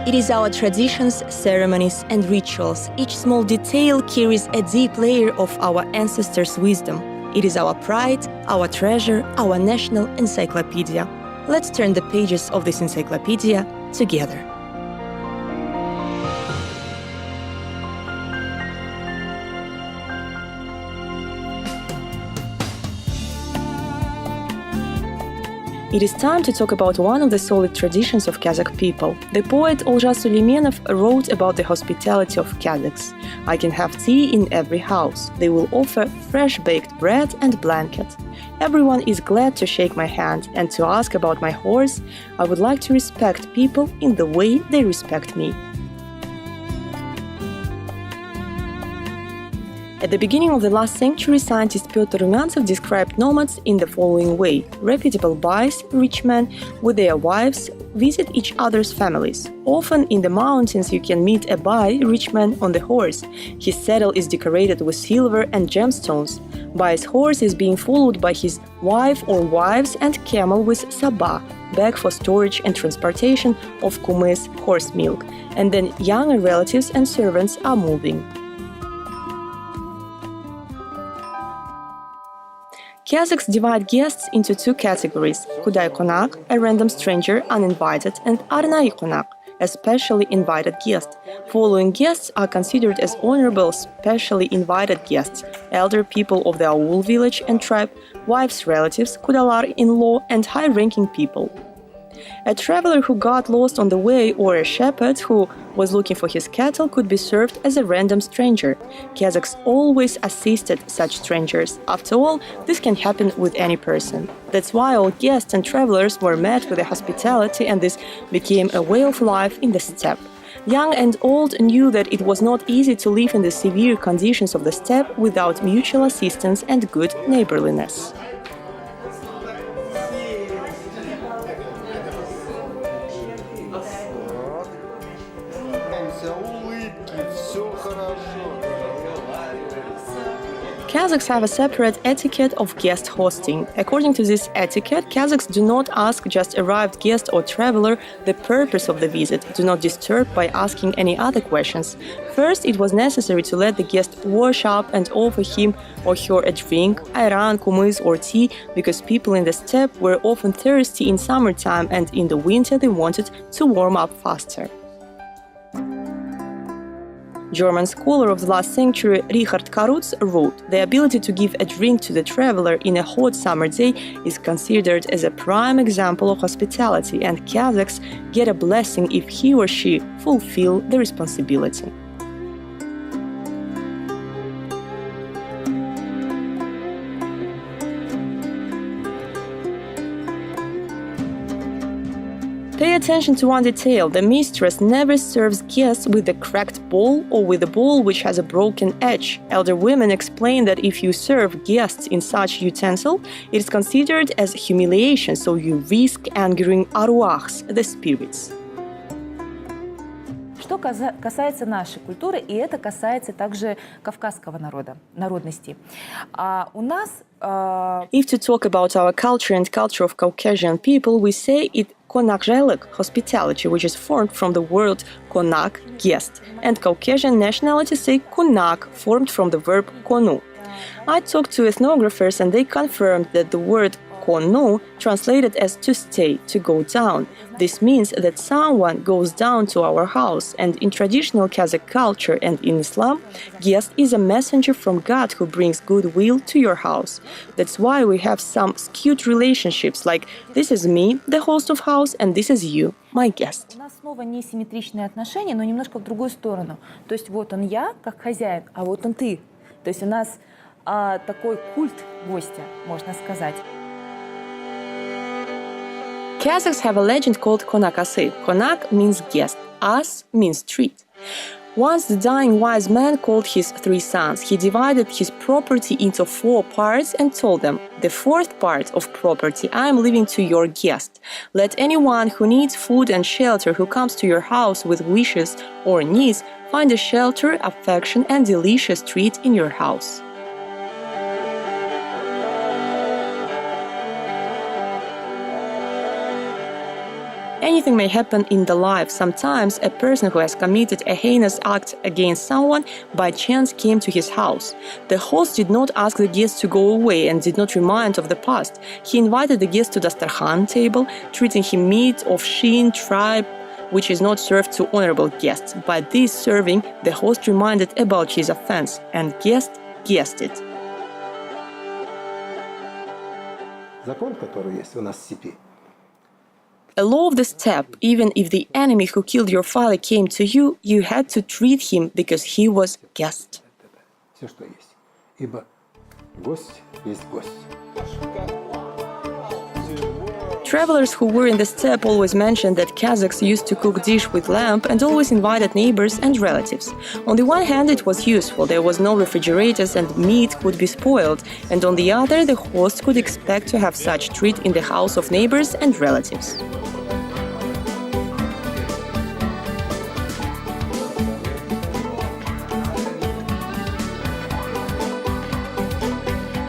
It is our traditions, ceremonies, and rituals. Each small detail carries a deep layer of our ancestors' wisdom. It is our pride, our treasure, our national encyclopedia. Let's turn the pages of this encyclopedia together. It is time to talk about one of the solid traditions of Kazakh people. The poet Olja Suleimenov wrote about the hospitality of Kazakhs. I can have tea in every house. They will offer fresh-baked bread and blanket. Everyone is glad to shake my hand and to ask about my horse. I would like to respect people in the way they respect me. At the beginning of the last century, scientist Pyotr Rumyantsev described nomads in the following way. Reputable bais, rich men, with their wives, visit each other's families. Often in the mountains you can meet a bai, rich man, on the horse. His saddle is decorated with silver and gemstones. Bai's horse is being followed by his wife or wives and camel with saba, bag for storage and transportation of kumes, horse milk. And then younger relatives and servants are moving. Kazakhs divide guests into two categories: Khuday Konak, a random stranger, uninvited, and Arnai Konak, a specially invited guest. Following guests are considered as honorable specially invited guests: elder people of the Aul village and tribe, wives' relatives, Kudalar-in-law, and high-ranking people. A traveler who got lost on the way or a shepherd who was looking for his cattle could be served as a random stranger. Kazakhs always assisted such strangers. After all, this can happen with any person. That's why all guests and travelers were met with a hospitality, and this became a way of life in the steppe. Young and old knew that it was not easy to live in the severe conditions of the steppe without mutual assistance and good neighborliness. Kazakhs have a separate etiquette of guest hosting. According to this etiquette, Kazakhs do not ask just arrived guest or traveler the purpose of the visit, do not disturb by asking any other questions. First, it was necessary to let the guest wash up and offer him or her a drink, ayran, kumis or tea, because people in the steppe were often thirsty in summertime and in the winter they wanted to warm up faster. German scholar of the last century Richard Karutz wrote, "The ability to give a drink to the traveler in a hot summer day is considered as a prime example of hospitality, and Kazakhs get a blessing if he or she fulfill the responsibility." Pay attention to one detail. The mistress never serves guests with a cracked bowl or with a bowl which has a broken edge. Elder women explain that if you serve guests in such utensil, it is considered as humiliation, so you risk angering aruachs, the spirits. Что касается нашей культуры, и это касается также кавказского народа, народности. У нас... If to talk about our culture and culture of Caucasian people, we say it konakjelek, hospitality, which is formed from the word konak, guest, and Caucasian nationalities say kunak, formed from the verb konu. I talked to ethnographers and they confirmed that the word konu, translated as to stay, to go down. This means that someone goes down to our house, and in traditional Kazakh culture and in Islam, guest is a messenger from God who brings goodwill to your house. That's why we have some skewed relationships, like this is me, the host of house, and this is you, my guest. У нас снова несимметричные отношения, но немножко в другую сторону. То есть вот он я, как хозяин, а вот он ты. То есть у нас такой культ гостя, можно сказать. Kazakhs have a legend called Konak Asy. Konak means guest, As means treat. Once the dying wise man called his 3 sons. He divided his property into 4 parts and told them, "The 4th part of property I am leaving to your guest. Let anyone who needs food and shelter who comes to your house with wishes or needs find a shelter, affection and delicious treat in your house." anything may happen in the life. Sometimes a person who has committed a heinous act against someone by chance came to his house. The host did not ask the guest to go away and did not remind of the past. He invited the guest to dastarkhan table, treating him meat of Shin tribe, which is not served to honorable guests. By this serving, the host reminded about his offense, and guest guessed it. Закон, который есть у нас в степи. A law of the steppe, even if the enemy who killed your father came to you, you had to treat him because he was guest. Все, что есть. Ибо гость есть гость. Travelers who were in the steppe always mentioned that Kazakhs used to cook dish with lamb and always invited neighbors and relatives. On the one hand, it was useful, there was no refrigerators and meat could be spoiled, and on the other, the host could expect to have such treat in the house of neighbors and relatives.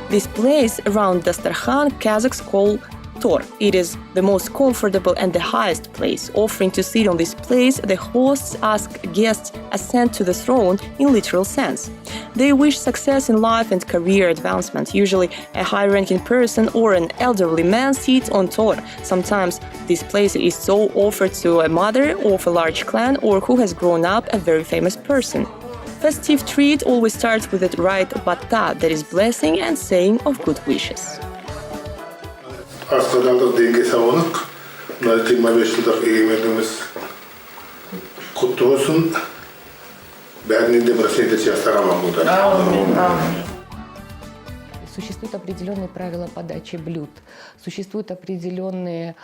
This place around dastarkhan Kazakhs call Tor. It is the most comfortable and the highest place. Offering to sit on this place, the hosts ask guests ascend to the throne in literal sense. They wish success in life and career advancement. Usually, a high-ranking person or an elderly man sits on Tor. Sometimes this place is so offered to a mother of a large clan or who has grown up a very famous person. Festive treat always starts with the rite bata, that is blessing and saying of good wishes. Askadaldık denge savunuk. Bunlar 25 yıldır egemenliğimiz kutlu olsun. Бәрінен де бір следующий астанама будет. Существуют определенные правила подачи блюд, существуют определенные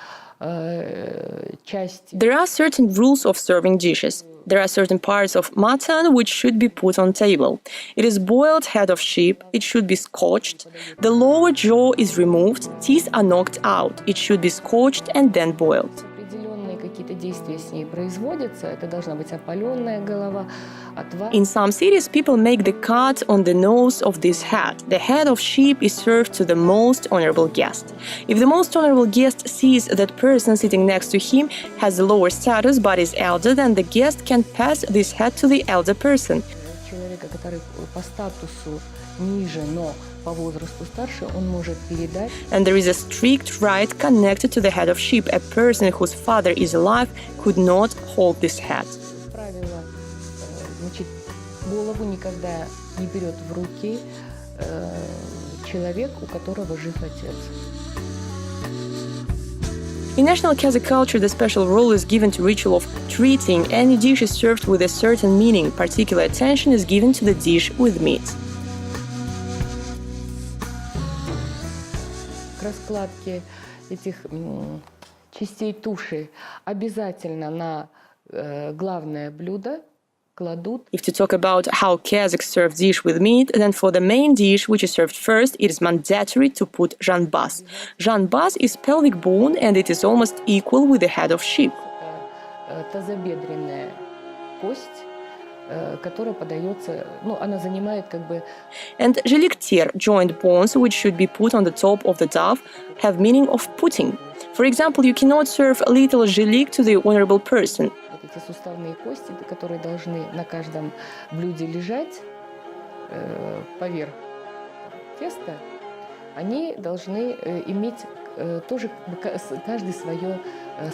части. There are certain rules of serving dishes. There are certain parts of mutton which should be put on table. It is boiled head of sheep, it should be scotched. The lower jaw is removed, teeth are knocked out. It should be scotched and then boiled. Определенные какие-то действия с ней производятся. Это должна быть опаленная голова, отвар. In some cities, people make the cut on the nose of this head. The head of sheep is served to the most honorable guest. If the most honorable guest sees that person sitting next to him has a lower status but is elder, then the guest can pass this head to the elder person. Человека, который по статусу ниже, но по возрасту старше, он может передать. And there is a strict right connected to the head of sheep. A person whose father is alive could not hold this head. Правило, значит, голову никогда не берет в руки человек, у которого жив отец. In national Kazakh culture, the special role is given to ritual of treating. Any dish is served with a certain meaning. Particular attention is given to the dish with meat. К раскладке этих частей туши обязательно на главное блюдо кладут. If to talk about how Kazakhs serve dish with meat, then for the main dish, which is served first, it is mandatory to put janbaz. Janbaz is pelvic bone and it is almost equal with the head of sheep. Тазобедренная кость, которая подается, она занимает как бы. And jelikter, joint bones, which should be put on the top of the dove, have meaning of putting. For example, you cannot serve a little jelik to the honorable person. Вот эти суставные кости, которые должны на каждом блюде лежать поверх теста, они должны иметь тоже каждый свое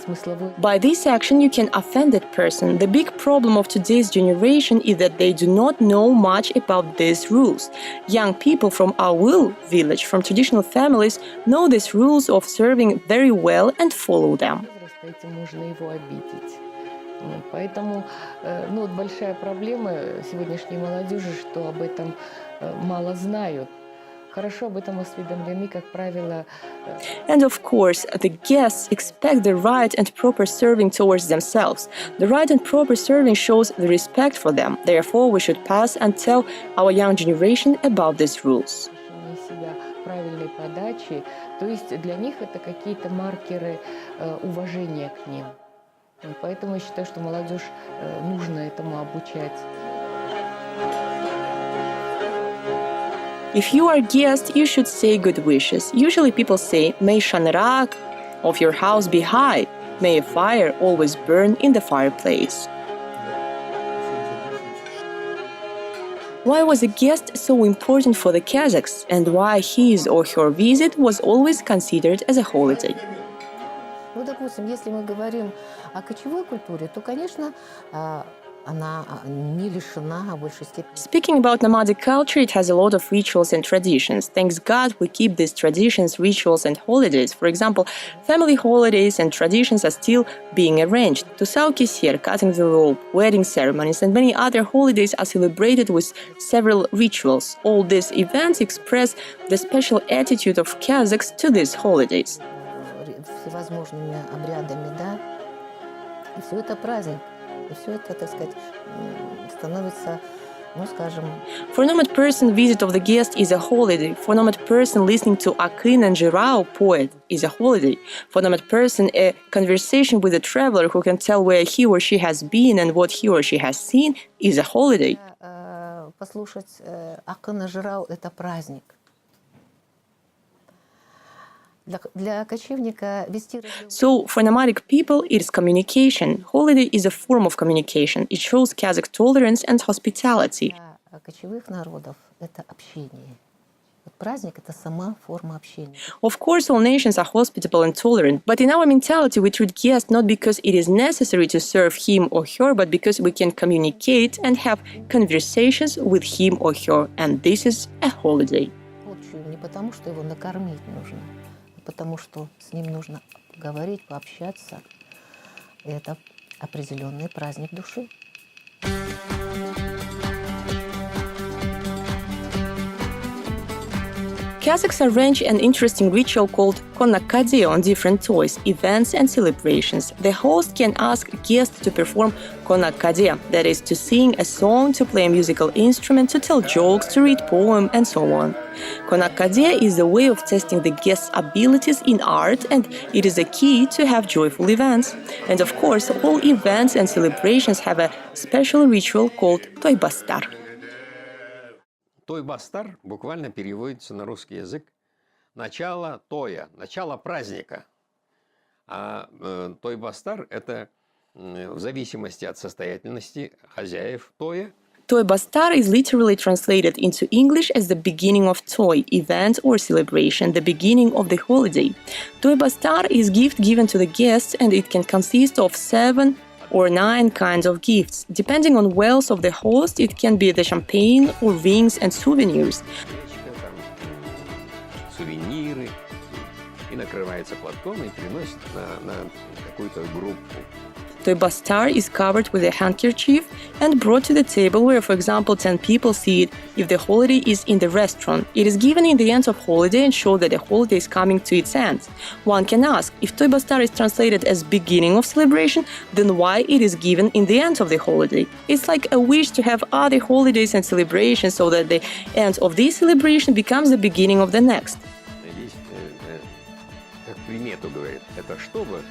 смысловое. By this action, you can offend that person. The big problem of today's generation is that they do not know much about these rules. Young people from Aul village, from traditional families, know these rules of serving very well and follow them. Этим можно его обидеть. Поэтому большая проблема сегодняшней молодежи, что об этом мало знают. Хорошо об этом осведомлены, как правило. And of course, the guests expect the right and proper serving towards themselves. The right and proper serving shows the respect for them. Therefore, we should pass and tell our young generation about these rules. Себя правильной подачи, то есть для них это какие-то маркеры уважения к ним. Поэтому я считаю, что молодежь нужно этому обучать. If you are a guest, you should say good wishes. Usually people say, May Shanrak of your house be high. May a fire always burn in the fireplace. Why was a guest so important for the Kazakhs, and why his or her visit was always considered as a holiday? Ну, допустим, если мы говорим о кочевой культуре, то, конечно, она не лишена, а в большей степени. Speaking about nomadic culture, it has a lot of rituals and traditions. Thanks God, we keep these traditions, rituals and holidays. For example, family holidays and traditions are still being arranged. Тусалки сер, cutting the rope, wedding ceremonies and many other holidays are celebrated with several rituals. All these events express the special attitude of Kazakhs to these holidays. Всевозможными обрядами, да, и все это праздник, и все это, так сказать, становится, ну, скажем... For nomad person, visit of the guest is a holiday. For nomad person, listening to Akın and Jirao, poet, is a holiday. For nomad person, a conversation with a traveler who can tell where he or she has been and what he or she has seen is a holiday. Послушать Акына Жирау – это праздник. So, for nomadic people, it is communication. Holiday is a form of communication. It shows Kazakh tolerance and hospitality. Для кочевых народов это общение. Праздник – это сама форма общения. Of course, all nations are hospitable and tolerant, but in our mentality, we treat guests not because it is necessary to serve him or her, but because we can communicate and have conversations with him or her, and this is a holiday. Не потому, что его накормить нужно, потому что с ним нужно поговорить, пообщаться. И это определенный праздник души. Kazakhs arrange an interesting ritual called konak-kade on different toys, events and celebrations. The host can ask guests to perform konak-kade, that is, to sing a song, to play a musical instrument, to tell jokes, to read poems, and so on. Konak-kade is a way of testing the guests' abilities in art, and it is a key to have joyful events. And of course, all events and celebrations have a special ritual called toy-bastar. Той-бастар буквально переводится на русский язык начало тоя, начало праздника. А той-бастар – это в зависимости от состоятельности хозяев тоя. Toy-bastar is literally translated into English as the beginning of toy, event or celebration, the beginning of the holiday. Toy-bastar is gift given to the guests, and it can consist of 7 or 9 kinds of gifts. Depending on wealth of the host, it can be the champagne or rings and souvenirs. Сувениры, и накрывается платком и приносит на какую-то группу. Toy-bastar is covered with a handkerchief and brought to the table where, for example, 10 people see it if the holiday is in the restaurant. It is given in the end of holiday and shows that the holiday is coming to its end. One can ask, if toy-bastar is translated as beginning of celebration, then why it is given in the end of the holiday? It's like a wish to have other holidays and celebrations so that the end of this celebration becomes the beginning of the next. Здесь, как примету говорит, это чтобы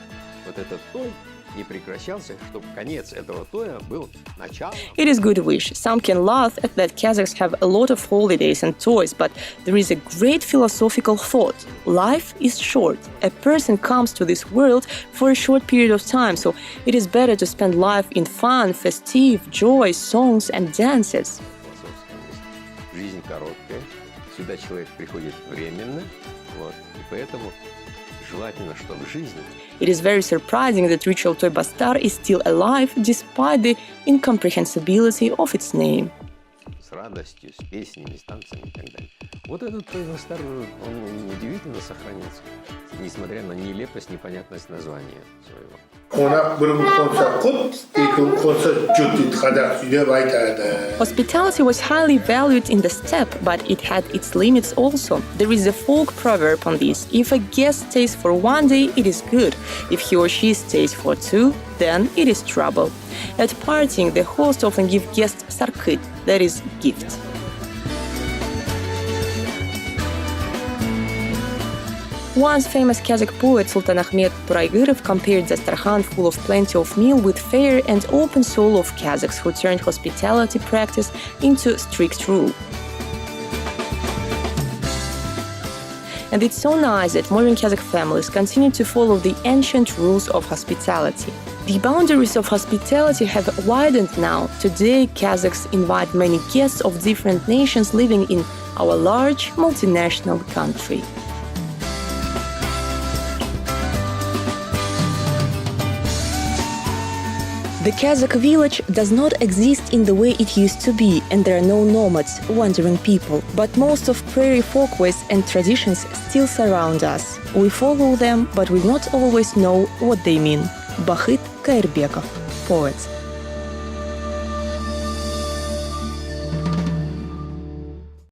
вот этот той не прекращался, чтобы конец этого тоя был началом. It is good wish. Some can laugh at that Kazakhs have a lot of holidays and toys, but there is a great philosophical thought. Life is short. A person comes to this world for a short period of time, so it is better to spend life in fun, festive, joy, songs and dances. Жизнь короткая, сюда человек приходит временно, вот, и поэтому желательно, чтобы жизнь. It is very surprising that ritual toy-bastar is still alive despite the incomprehensibility of its name. С радостью, с песнями, с танцами и так далее. Вот этот той-бастар, он удивительно сохранился, несмотря на нелепость, непонятность названия своего. Hospitality was highly valued in the steppe, but it had its limits also. There is a folk proverb on this. If a guest stays for 1 day, it is good. If he or she stays for 2, then it is trouble. At parting, the host often gives guests sarkıt, that is, gift. Once famous Kazakh poet Sultan Ahmed Turaygyrov compared Dastarkhan full of plenty of meal with fair and open soul of Kazakhs who turned hospitality practice into strict rule. And it's so nice that modern Kazakh families continue to follow the ancient rules of hospitality. The boundaries of hospitality have widened now. Today, Kazakhs invite many guests of different nations living in our large multinational country. The Kazakh village does not exist in the way it used to be, and there are no nomads, wandering people. But most of prairie folkways and traditions still surround us. We follow them, but we not always know what they mean. Bahit Kairbekov, poet.